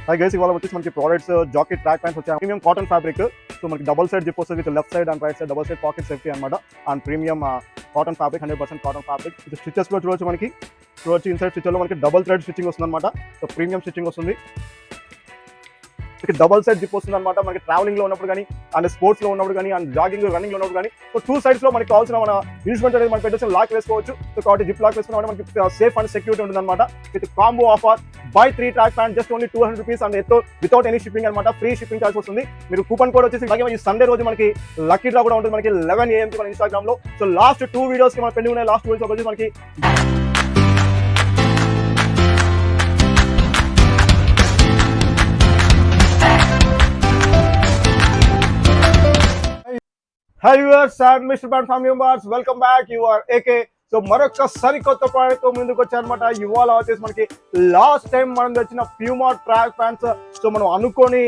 Hi guys, ఇవాళ వచ్చేసి మనకి ప్రోడక్ట్స్ జాకీ ట్రాక్ ప్యాంట్స్ వచ్చాయి. Premium cotton fabric. సో మనకి డబుల్ సైడ్ జిప్ వస్తుంది with left side and right side double side pocket safety అన్నమాట. And premium cotton fabric 100% cotton fabric. ఇది stitches లో చూడొచ్చు మనకి. చూడొచ్చు ఇన్సైడ్ స్టిచ్ లో మనకి డబుల్ థ్రెడ్ స్టిచ్చింగ్ వస్తుంది అనమాట. సో ప్రీమియం స్టిచ్చింగ్ వస్తుంది. డబుల్ సైడ్ జిప్ వస్తుంది అనమాట. మనకి ట్రావెలింగ్ లో ఉన్నప్పుడు కానీ అండ్ స్పోర్ట్స్ లో ఉన్నప్పుడు కానీ అండ్ జాగింగ్ రన్నింగ్ లో ఉన్నప్పుడు కానీ సో టూ సైడ్స్ లో మనకి కావాల్సిన మన ఇన్స్ట్రుమెంట్ అనేది మనం పెట్టేసి లాక్ వేసుకోవచ్చు. సో కాబట్టి జిప్ లాక్ వేసుకున్న మనకి సేఫ్ అండ్ సెక్యూరిటీ ఉంటుంది అనమాట. With combo offer buy 3 track pant just only 200 rupees and without any shipping అనమాట. ఫ్రీ షిప్పింగ్ చార్జ్ వస్తుంది. మీరు కూపన్ కోడ్ వచ్చేసి అలాగే ఈ సండే రోజు మనకి లక్కీ డ్రా కూడా ఉంటుంది మనకి 11 AM కి మన ఇన్స్టాగ్రామ్ లో. సో లాస్ట్ 2 వీడియోస్ కి మన పెండింగ్ ఉన్నాయి. లాస్ట్ వీడియోస్ వచ్చేసి మనకి Hi viewers, I'm Mr.Brand from JOGGERS. Welcome back. You are AK. So మరొక సరికొత్త ప్రోడక్ట్ ముందుకు వచ్చారనమాట. ఇవాళ వచ్చేసి మనకి లాస్ట్ టైం మనం తెచ్చిన ప్యూమా ట్రాక్ ప్యాంట్స్ సో మనం అనుకోని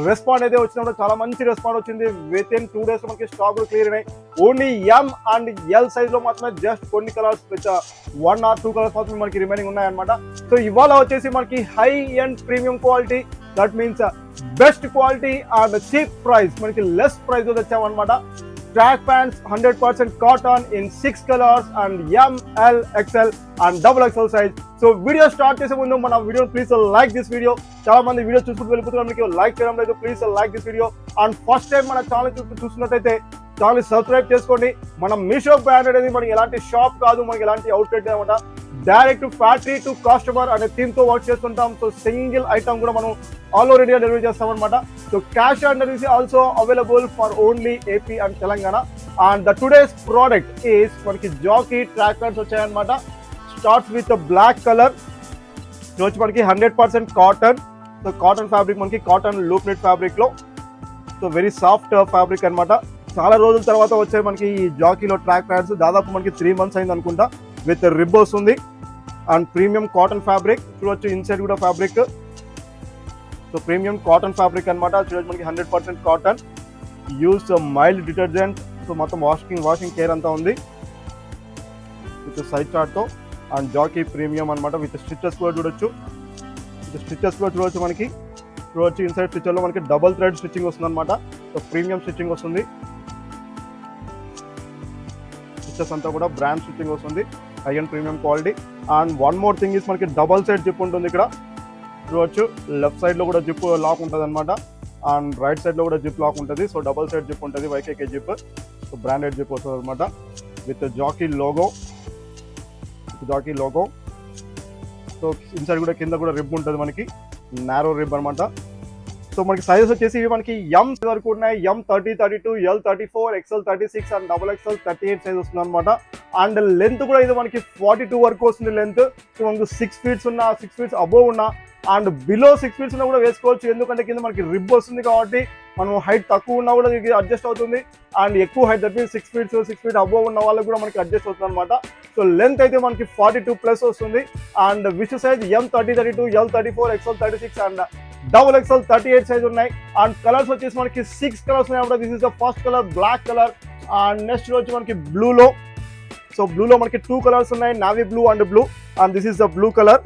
రెస్పాండ్ అయితే వచ్చినప్పుడు చాలా మంచి రెస్పాండ్ వచ్చింది. విత్ ఇన్ 2 days మనకి స్టాక్ క్లియర్ అయినాయి. Only M and L size లో మాత్రమే జస్ట్ కొన్ని కలర్స్ 1 or 2 కలర్స్ మాత్రమే మనకి రిమైనింగ్ ఉన్నాయన్నమాట. సో ఇవాళ వచ్చేసి మనకి high and premium quality, that means best quality and cheap price, మనకి లెస్ ప్రైస్ లో తెచ్చామన్నమాట. Track pants 100% cotton in 6 colors and M, L, XL and XXL size. So video start చేసే ముందు మన video please like this video. చాలా మంది video చూసుకుంటూ వెళ్ళిపోతున్నారు, మీకు లైక్ చేయడం లేదు. Please like this video and first time మన ఛానల్ చూస్తున్నట్టయితే ఛానల్ సబ్స్క్రైబ్ చేసుకోండి. మనం మీషో బ్రాండ్ అనేది మనకి ఎలాంటి షాప్ కాదు, మనకి ఎలాంటి అవుట్లెట్ అనమాట. డైరెక్ట్ ఫ్యాక్టరీ టు కస్టమర్ అనే థీమ్ తో వర్క్ చేస్తుంటాం. సో సింగిల్ ఐటమ్ కూడా మనం ఆల్ ఓవర్ ఇండియా డెలివరీ చేస్తాం అనమాట. So cash on delivery also available for only AP and Telangana. And the today's product is మనకి జాకీ ట్రాక్ ప్యాంట్స్ వచ్చాయన్నమాట. Starts with black colour. వచ్చి మనకి 100% కాటన్. సో కాటన్ ఫ్యాబ్రిక్ మనకి cotton loop net fabric లో. So very soft fabric అనమాట. చాలా రోజుల తర్వాత వచ్చాయి మనకి ఈ జాకీలో ట్రాక్ ప్యాంట్స్. దాదాపు మనకి 3 months అయింది అనుకుంటా. విత్ రిబ్ వస్తుంది అండ్ ప్రీమియం కాటన్ ఫ్యాబ్రిక్. చూడొచ్చు ఇన్సైడ్ కూడా fabric. So premium cotton fabric అనమాట. చూడొచ్చు మనకి 100% cotton. Use mild detergent. So మొత్తం వాషింగ్ కేర్ అంతా ఉంది విత్ సైడ్ చార్ట్ తో. అండ్ జాకీ ప్రీమియం అనమాట. విత్ స్టిచెస్ కూడా చూడొచ్చు. చూడొచ్చు మనకి. చూడొచ్చు ఇన్సైడ్ స్టిచర్ లో మనకి డబుల్ థ్రెడ్ స్టిచ్చింగ్ వస్తుంది అనమాట. సో ప్రీమియం స్టిచ్చింగ్ వస్తుంది. స్టిచెస్ అంతా కూడా బ్రాండ్ స్టిచ్చింగ్ వస్తుంది. High and premium quality. And one more thing is మనకి డబల్ సైడ్ జిప్ ఉంటుంది ఇక్కడ. చూడొచ్చు లెఫ్ట్ సైడ్ లో కూడా జిప్ లాక్ ఉంటుంది అనమాట. అండ్ రైట్ సైడ్ లో కూడా జిప్ లాక్ ఉంటుంది. సో డబల్ సైడ్ జిప్ ఉంటుంది, YKK zip. So branded zip వస్తుంది అనమాట. With Jockey logo. So inside కూడా కింద కూడా రిబ్ ఉంటుంది మనకి, నారో రిబ్ అనమాట. సో మనకి సైజెస్ వచ్చేసి ఇవి మనకి M వరకు ఉన్నాయి. M 30, 32, L 34, XL 36 and XXL 38 size వస్తుంది అనమాట. అండ్ లెంత్ కూడా ఇది మనకి 42 వరకు వస్తుంది లెంత్. సో మనకు 6 feet ఉన్నా, 6 feet అబోవ్ ఉన్నా అండ్ బిలో 6 feet ఉన్నా కూడా వేసుకోవచ్చు. ఎందుకంటే కింద మనకి రిబ్ వస్తుంది కాబట్టి మనం హైట్ తక్కువ ఉన్నా కూడా ఇది అడ్జస్ట్ అవుతుంది. అండ్ ఎక్కువ height, that means 6 feet above ఉన్న వాళ్ళకి కూడా మనకి అడ్జస్ట్ అవుతుంది అనమాట. సో లెంత్ అయితే మనకి 42+ వస్తుంది. And which size M 30, 32, L 34, XL 36 and XXL 38 size ఉన్నాయి. అండ్ కలర్స్ వచ్చేసి మనకి 6 కలర్స్ ఉన్నాయి. This is the first colour black colour. And next వచ్చి మనకి బ్లూలో. సో బ్లూలో మనకి 2 కలర్స్ ఉన్నాయి, navy blue and blue. And this is the blue colour.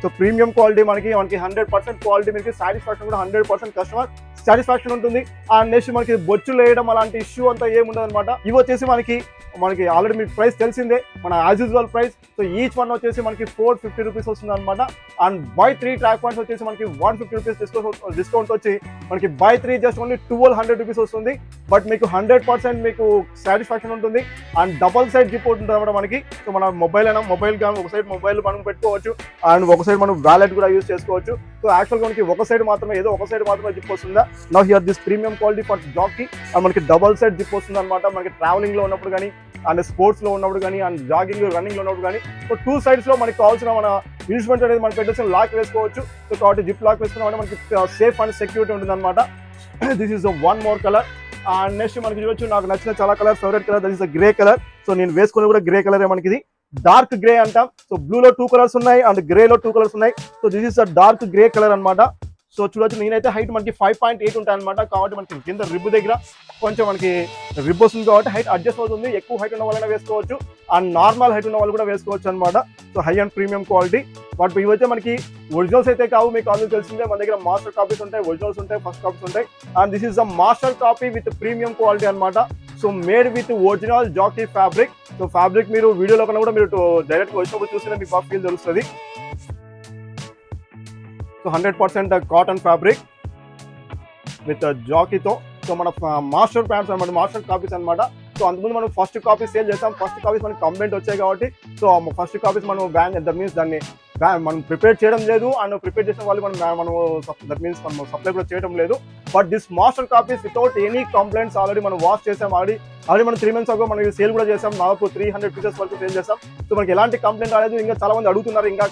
So premium quality మనకి 100% క్వాలిటీ, మీకు సాటిస్ఫాక్షన్ కూడా 100% కస్టమర్ సాటిస్ఫాక్షన్ ఉంటుంది. అండ్ నెక్స్ట్ మనకి బొచ్చులు వేయడం అలాంటి ఇష్యూ అంతా ఏముండదు అనమాట. ఇవి వచ్చేసి మనకి ఆల్రెడీ మీకు ప్రైస్ తెలిసిందే, మన as usual price. So each one వచ్చేసి మనకి 450 రూపీస్ వస్తుంది అనమాట. అండ్ బై 3 ట్రాక్ పాయింట్స్ వచ్చేసి మనకి 150 రూపీస్ డిస్కౌంట్ వచ్చి మనకి బై 3 జస్ట్ ఓన్లీ 1200 రూపీస్ వస్తుంది. బట్ మీకు 100% మీకు సాటిస్ఫాక్షన్ ఉంటుంది. అండ్ డబల్ సైడ్ జిప్ ఉంటుంది అనమాట మనకి. సో మన మొబైల్ కానీ ఒక సైడ్ మొబైల్ మనం పెట్టుకోవచ్చు అండ్ ఒక సైడ్ మనం వ్యాలెట్ కూడా యూజ్ చేసుకోవచ్చు. సో యాక్చువల్గా మనకి ఒక సైడ్ మాత్రమే జిప్ వస్తుందా. Now here this premium quality for Jockey. And మనకి డబల్ సైడ్ జిప్ వస్తుంది అనమాట. మనకి ట్రావెలింగ్ లో ఉన్నప్పుడు కానీ అండ్ స్పోర్ట్స్ లో ఉన్నప్పుడు కానీ అండ్ జాగింగ్ రన్నింగ్ లో ఉన్నప్పుడు కానీ సో 2 sides లో మనకి కావాల్సిన మన ఇన్స్ట్రుమెంట్ అనేది మనం పెట్టేసి లాక్ వేసుకోవచ్చు. సో కాబట్టి జిప్ లాక్ వేసుకున్నామంటే మనకి సేఫ్ అండ్ సెక్యూరిటీ ఉంటుంది అనమాట. This is one more colour. And next మనకి చూడొచ్చు నాకు నచ్చిన చాలా colour, favourite colour that is grey colour. So నేను వేసుకుని కూడా గ్రే కలర్ మనకి ఇది డార్క్ గ్రే అంటాం. సో బ్లూలో 2 కలర్స్ ఉన్నాయి అండ్ గ్రేలో 2 కలర్స్ ఉన్నాయి. So this is dark grey colour అనమాట. సో చూడొచ్చు, నేనైతే హైట్ మనకి 5.8 ఉంటాయి అనమాట. కాబట్టి మనకి కింద రిబ్ దగ్గర కొంచెం మనకి రిబ్ వస్తుంది కాబట్టి హైట్ అడ్జస్ట్ అవుతుంది. ఎక్కువ హైట్ ఉన్న వాళ్ళైనా వేసుకోవచ్చు, అండ్ నార్మల్ హైట్ ఉన్న వాళ్ళు కూడా వేసుకోవచ్చు అనమాట. So high and premium quality. But ఇవైతే మనకి ఒరిజినల్స్ అయితే కావు, మీకు ఆల్రెడీ తెలిసిందే. మన దగ్గర మాస్టర్ కాపీస్ ఉంటాయి, ఒరిజినల్స్ ఉంటాయి, ఫస్ట్ కాపీస్ ఉంటాయి. And this is the master copy with premium quality అనమాట. So made with original jockey fabric. So fabric మీరు వీడియోలో కన్నా కూడా మీరు డైరెక్ట్గా వచ్చినప్పుడు చూస్తే మీకు బాగా ఫీల్ తెలుస్తుంది. సో 100% కాటన్ ఫ్యాబ్రిక్ విత్ జాకీతో. సో మన మాస్టర్ ప్యాంట్స్ అనమాట, మాస్టర్ కాపీస్ అనమాట. సో అంతకుముందు మనం ఫస్ట్ కాపీస్ సేల్ చేస్తాం. ఫస్ట్ కాపీస్ మనకి కంప్లైంట్ వచ్చాయి కాబట్టి సో ఫస్ట్ కాపీస్ మనం బ్యాన్, దట్ మీన్స్ దాన్ని మనం ప్రిపేర్ చేయడం లేదు. అండ్ ప్రిపేర్ చేసిన వాళ్ళు మనం దట్ మీన్స్ మనం సప్లై కూడా చేయడం లేదు. But this master copies without any complaints already మనం వాష్ చేసాం. ఆల్రెడీ మనం 3 months అగో మనం సేల్ కూడా చేసాం. నాకు 300 pieces వరకు సేల్ చేస్తాం. సో మనకి ఎలాంటి కంప్లైంట్ రాలేదు. ఇంకా చాలా మంది అడుగుతున్నారు ఇంకా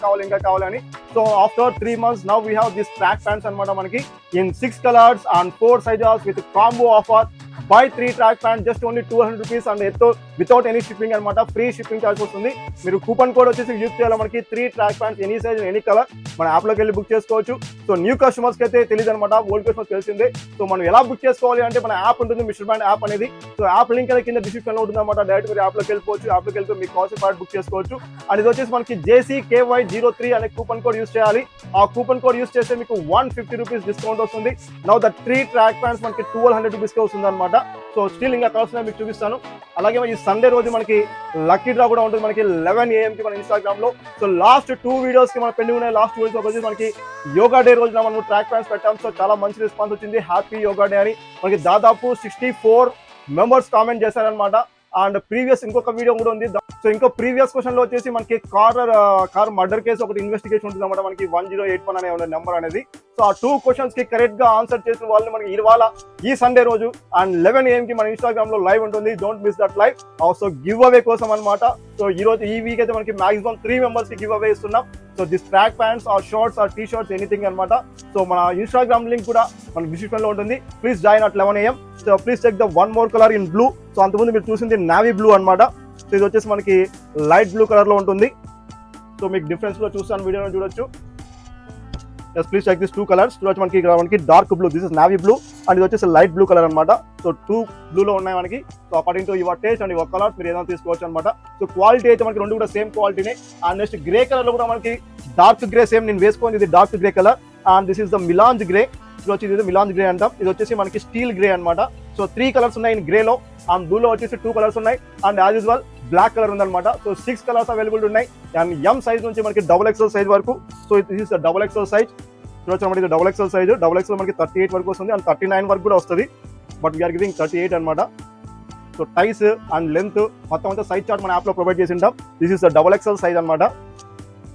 కావాలి అని. So after 3 months now we have this track pants అనమాట. మనకి in 6 colors and 4 sizes with combo offer. By 3 track pant just only 200 rupees and without any shipping అనమాట. ఫ్రీ షిప్పింగ్ ఛార్జ్ వస్తుంది. మీరు కూపన్ కోడ్ వచ్చేసి use చేయాలి. మనకి 3 track pants any size any colour మన యాప్లోకి వెళ్ళి బుక్ చేసుకోవచ్చు. సో న్యూ కస్టమర్స్కి అయితే తెలియదు అనమాట, ఓల్డ్ కస్టమర్స్ తెలిసిందే. సో మనం ఎలా బుక్ చేసుకోవాలి అంటే మన యాప్ ఉంటుంది, మిస్టర్ బ్రాండ్ యాప్ అనేది. సో యాప్ లింక్ అనేది కింద డిస్క్రిప్షన్ లో ఉంటుంది అనమాట. డైరెక్ట్ మీరు యాప్లోకి వెళ్ళిపోవచ్చు. యాప్లోకి వెళ్ళిపోయి మీకు కావాల్సిన ప్రోడక్ట్ బుక్ చేసుకోవచ్చు. అండ్ ఇది వచ్చేసి మనకి JCKY03 అనే కూపన్ కోడ్ యూజ్ చేయాలి. ఆ కూపన్ కోడ్ యూజ్ చేస్తే మీకు 150 rupees డిస్కౌంట్ వస్తుంది. నౌ ద 3 ట్రాక్ ప్యాంట్స్ మనకి 1200 rupees కి వస్తుంది అనమాట. సో స్టిల్ ఇంకా కలర్స్ మీకు చూపిస్తాను. అలాగే ఈ సండే రోజు మనకి లక్కీ డ్రా కూడా ఉంటుంది మనకి 11 AM కి మన ఇన్స్టాగ్రామ్ లో. సో లాస్ట్ 2 videos కి మన పెండింగ్ ఉన్నాయి. లాస్ట్ 2 videos వచ్చేసి మనకి యోగా డే రోజున మనం ట్రాక్ ప్యాంట్స్ పెట్టాం. సో చాలా మంచి రెస్పాన్స్ వచ్చింది. హ్యాపీ యోగా డే అని మనకి దాదాపు 64 members కామెంట్ చేశారనమాట. అండ్ ప్రీవియస్ ఇంకొక వీడియో కూడా ఉంది. సో ఇంకో ప్రీవియస్ క్వశ్చన్ లో వచ్చేసి మనకి కార్ మర్డర్ కేసు ఒకటి ఇన్వెస్టిగేషన్ ఉంటుంది అనమాట. మనకి 1081 అనే నెంబర్ అనేది. సో ఆ 2 questions కి కరెక్ట్ గా ఆన్సర్ చేసిన వాళ్ళని మనకి ఇవాళ ఈ సండే రోజు అండ్ 11 AM కి మన ఇన్స్టాగ్రామ్ లో లైవ్ ఉంటుంది. Don't miss that live. So give away కోసం అనమాట. సో ఈ వీక్ అయితే మనకి మాక్సిమం 3 members కి గివ్ అవే ఇస్తున్నాం. So this track pants or shorts or T shirts anything అనమాట. సో మన ఇన్స్టాగ్రామ్ లింక్ కూడా మన డిస్క్రిప్షన్ లో ఉంటుంది. Please join at 11 AM. So please check the one more colour in blue. So అంతకుముందు మీరు చూసింది నావీ బ్లూ అనమాట. సో ఇది వచ్చేసి మనకి లైట్ బ్లూ కలర్ లో ఉంటుంది. సో మీకు డిఫరెన్స్ కూడా చూస్తాను, వీడియోలో చూడొచ్చు. Please check this 2 colors. చూడొచ్చు మనకి dark blue, this is navy blue and ఇది వచ్చేసి లైట్ బ్లూ కలర్ అనమాట. సో 2 బ్లూలో ఉన్నాయి మనకి. So according to your taste and your colours మీరు ఏదైనా తీసుకోవచ్చు అనమాట. సో క్వాలిటీ అయితే మనకి రెండు కూడా సేమ్ క్వాలిటీనే. అండ్ నెక్స్ట్ గ్రే కలర్ లో కూడా మనకి డార్క్ గ్రే సేమ్ నేను వేసుకోండి. ఇది dark grey colour and this is the melange grey. ఇది వచ్చి ఇది మిలాంజ్ గ్రే అంటాం. ఇది వచ్చేసి మనకి స్టీల్ గ్రే అనమాట. సో 3 colors ఉన్నాయి ఇన్ గ్రేలో. అండ్ బ్లూలో వచ్చేసి 2 colors ఉన్నాయి. And as usual black colour ఉందన్నమాట. సో 6 colors అవైలబుల్ ఉన్నాయి. అండ్ M సైజ్ నుంచి మనకి XXL సైజ్ వరకు. So this is XXL size. చూడొచ్చు మనకి ఇది XXL సైజ్. XXL మనకి 38 వరకు వస్తుంది అండ్ 39 వరకు కూడా వస్తుంది. బట్ వీఆర్ గివింగ్ 38 అనమాట. సో టైస్ అండ్ లెంత్ మొత్తం అంతా సైజ్ చార్ట్ మన యాప్లో ప్రొవైడ్ చేసి ఉంటాం. దిస్ ఇస్ XXL సైజ్ అనమాట.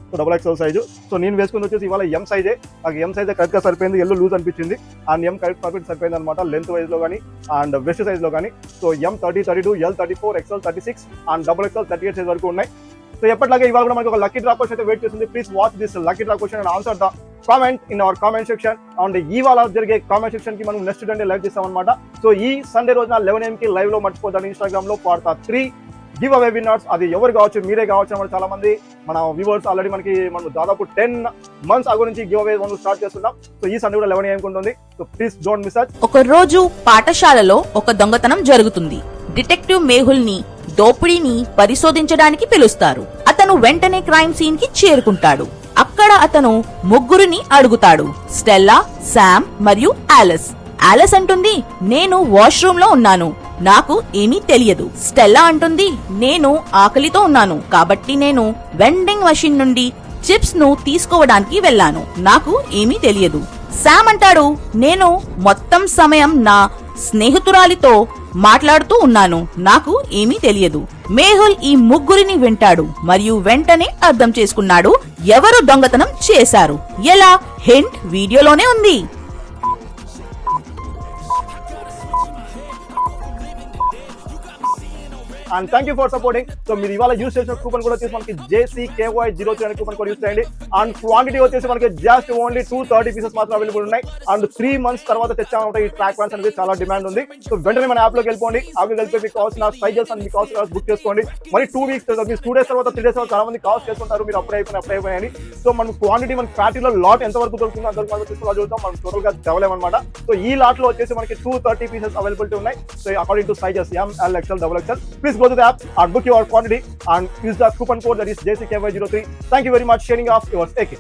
So XXL size. సో నేను వేసుకుని వచ్చేసి ఇవాళ M సైజే. నాకు M సైజ్ కరెక్ట్గా సరిపోయింది. ఎల్లో లూజ్ అనిపించింది అండ్ M కరెక్ట్ సరిపోయింది అనమాట. లెంత్ వైజ్ లో కానీ అండ్ వెస్ట్ సైజ్ లో కానీ. So M 30, 32, L 34, XL 36 and XXL 38 size వరకు ఉన్నాయి. సో ఎప్పటిలాగే ఇవాళ కూడా మనకి ఒక లక్కీ డ్రా క్వశ్చన్ అయితే వెయిట్ చేస్తుంది. Please watch this lucky draw question and answer the comment in our comment section. And ఇవాళ జరిగే కామెంట్ సెక్షన్ కి మనం నెక్స్ట్ డే లైవ్ చేస్తాం అనమాట. సో ఈ సండే రోజున 11 AM కి లైవ్ లో మర్చిపోతాను ఇన్స్టాగ్రామ్ లో ఫర్ 3 గివ్ అవే విన్నర్స్. అది ఎవరు కావచ్చు, మీరే కావచ్చు అన్నమాట. చాలా మంది మన వ్యూవర్స్ ఆల్రెడీ మనం దాదాపు 10 months అగో నుంచి గివ్ అవే స్టార్ట్ చేస్తున్నాం. సో ఈ సండే కూడా 11 AM ఉంటుంది. So please don't miss. ఒక రోజు పాఠశాలలో ఒక దొంగతనం జరుగుతుంది. డిటెక్టివ్ మేహుల్ ని దోపిడీని పరిశోధించడానికి పిలుస్తారు. అతను వెంటనే క్రైమ్ సీన్ కి చేరుకుంటాడు. అక్కడ అతను ముగ్గురిని అడుగుతాడు, స్టెల్లా, శామ్ మరియు ఆలిస్. ఆలిస్ అంటుంది, నేను వాష్రూమ్ లో ఉన్నాను, నాకు ఏమీ తెలియదు. స్టెల్లా అంటుంది, నేను ఆకలితో ఉన్నాను కాబట్టి నేను వెండింగ్ మెషిన్ నుండి చిప్స్ ను తీసుకోవడానికి వెళ్ళాను, నాకు ఏమీ తెలియదు. శామ్ అంటాడు, నేను మొత్తం సమయం నా స్నేహితురాలితో మాట్లాడుతూ ఉన్నాను, నాకు ఏమీ తెలియదు. మేహుల్ ఈ ముగ్గురిని వింటాడు మరియు వెంటనే అర్థం చేసుకున్నాడు ఎవరు దొంగతనం చేశారు. ఎలా? హింట్ వీడియోలోనే ఉంది. And thank you for supporting. So మీరు ఇవాళ యూస్ చేసిన కూపన్ కూడా వచ్చేసి మనకి JCKY03 అనే కూపన్ కూడా యూస్ చేయండి. అండ్ క్వాంటిటీ వచ్చేసి మనకి జస్ట్ ఓన్లీ 230 పీసెస్ మాత్రం అవైలబుల్ ఉన్నాయి. అండ్ 3 months తర్వాత తెచ్చామంటే ఈ ట్రాక్ ప్యాంట్స్ అనేది చాలా డిమాండ్ ఉంది. సో వెంటనే మన యాప్ లోకి వెళ్ళిపోండి. యాప్ లోకి వెళ్ళిపోయి మీకు కావాల్సిన సైజెస్ అండ్ మీకు కావాల్సిన బుక్ చేసుకోండి. మరి 2 weeks మీరు 2 days తర్వాత 3 days తర్వాత చాలా మంది కాల్స్ చేసుకుంటారు, మీరు అప్పుడే అయిపోయాయని. సో మన క్వాంటిటీ మన ఫ్యాక్టరీలో లాట్ ఎంత వరకు దొరుకుతుందో అంతవరకు మనం తీసుకుని చూద్దాం. మనం టోటల్ గా తెవలేమన్నమాట. సో ఈ లాట్ లో వచ్చేసి మనకి 230 పీసెస్ అవైలబిలిటీ ఉన్నాయి. So according to sizes ML XL XXL. Please go to the app and book your quantity and use the coupon code that is JCKY03. Thank you very much. Sharing off yours AK.